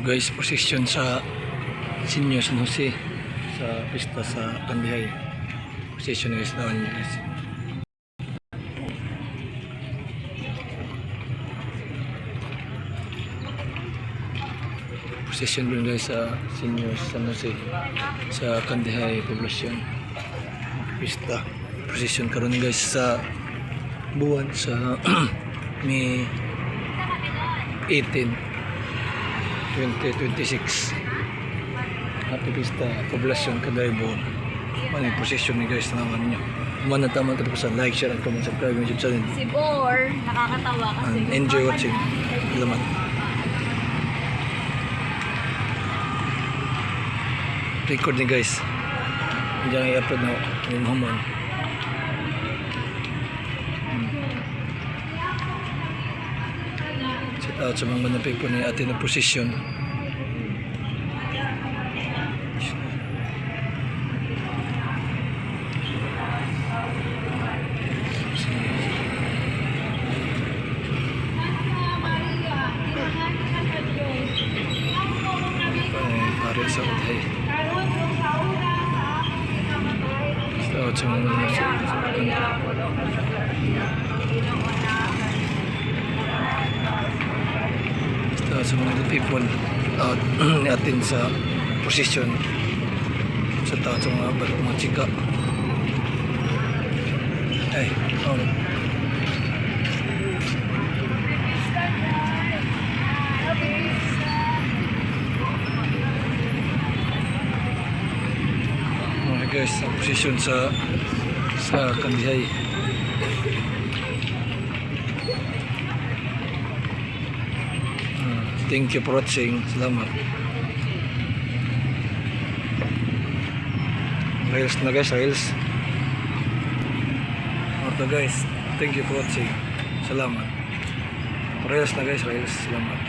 Guys, position sa Senior San Jose sa pista sa Kandihay. Position guys naman guys. Position rin guys sa Senior San Jose sa Kandihay Poblasyon pista. Position karon guys sa buwan sa May 18 2026. Happy Pista Poblasyon Kadaybo. Ano yung position ni guys naman nyo. Kumana tama ka sa like, share, and comment, subscribe yung YouTube channel. Si Bor, nakakatawa kasi. And enjoy watching. Salamat. Record ni guys. Diyan i-upload na ni Muhammad. Shout out sa mga manapig po na atin na position. Pare sa Kandihay. Shout out sa mga manapig. Sa mga people out natin sa position sa taon sa mga chika ay mga guys sa position sa Kandihay. Thank you for watching. Salamat. Reels na guys, reels. Orto guys. Thank you for watching. Salamat. Reels na guys, reels. Salamat.